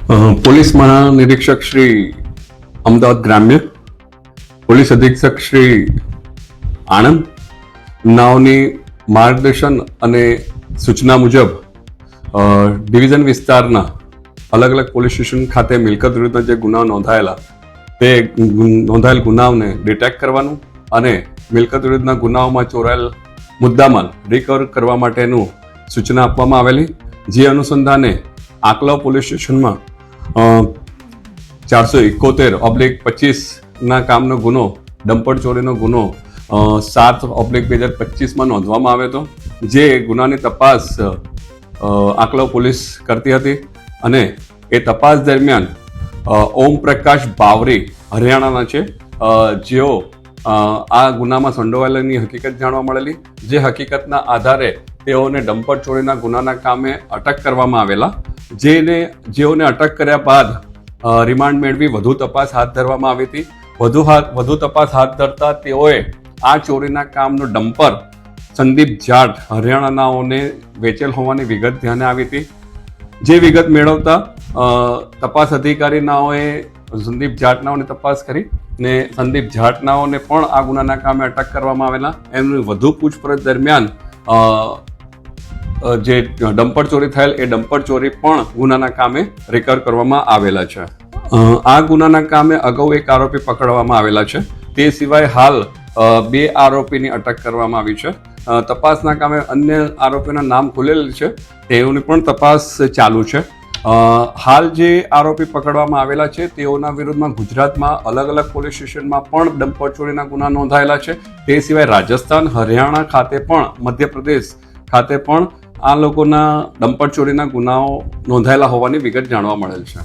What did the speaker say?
Police મહાનિરીક્ષક Shri Ahmedabad ગ્રામ્ય, police અધિક્ષક શ્રી આણંદ નાઓની માર્ગદર્શન અને સૂચના મુજબ ડિવિઝન વિસ્તારના અલગ અલગ પોલીસ સ્ટેશન ખાતે મિલકત વિરુદ્ધના જે ગુનાઓ નોંધાયેલા તે નોંધાયેલ ગુનાઓને ડિટેક્ટ કરવાનું અને મિલકત વિરુદ્ધના ગુનાઓમાં ચોરાયેલ મુદ્દામાલ રિકવર કરવા માટેનું સૂચના આપવામાં આવેલી, જે અનુસંધાને આકલાવ પોલીસ સ્ટેશનમાં 471/25 કામનો ગુનો, ડમ્પર ચોરીનો ગુનો 7/2025 નોંધવામાં આવ્યો હતો. જે ગુનાની તપાસ આકલાવ પોલીસ કરતી હતી અને એ તપાસ દરમિયાન ઓમ પ્રકાશ બાવરી હરિયાણાના છે, જેઓ આ ગુનામાં સંડોવાયેલાની હકીકત જાણવા મળેલી, જે હકીકતના આધારે તેઓને ડમ્પર ચોરીના ગુનાના કામે અટક કરવામાં આવેલા, જેઓને અટક કર્યા બાદ રિમાન્ડ મેળવી વધુ તપાસ હાથ ધરવામાં આવી હતી. વધુ તપાસ હાથ ધરતા તેઓએ આ ચોરીના કામનો ડમ્પર સંદીપ જાટ હરિયાણાનાઓને વેચેલ હોવાની વિગત ધ્યાને આવી હતી. જે વિગત મેળવતા તપાસ અધિકારીનાઓએ સંદીપ જાટનાઓની તપાસ કરી ને સંદીપ જાટનાઓને પણ આ ગુનાના કામે અટક કરવામાં આવેલા. એમની વધુ પૂછપરછ દરમિયાન જે ડમ્પર ચોરી થયેલ એ ડમ્પર ચોરી પણ ગુનાના કામે રિકવર કરવામાં આવેલા છે. આ ગુનાના કામે અગાઉ એક આરોપી પકડવામાં આવેલા છે. તે સિવાય હાલ 2 આરોપીની અટક કરવામાં આવી છે. તપાસના કામે અન્ય આરોપીના નામ ખુલેલ છે, તેઓની પણ તપાસ ચાલુ છે. હાલ જે આરોપી પકડવામાં આવેલા છે તેઓના વિરુદ્ધમાં ગુજરાતમાં અલગ અલગ પોલીસ સ્ટેશનમાં પણ ડમ્પર ચોરીના ગુના નોંધાયેલા છે. તે સિવાય રાજસ્થાન, હરિયાણા ખાતે પણ, મધ્યપ્રદેશ ખાતે પણ આ લોકોના ડમ્પર ચોરીના ગુનાઓ નોંધાયેલા હોવાની વિગત જાણવા મળેલ છે.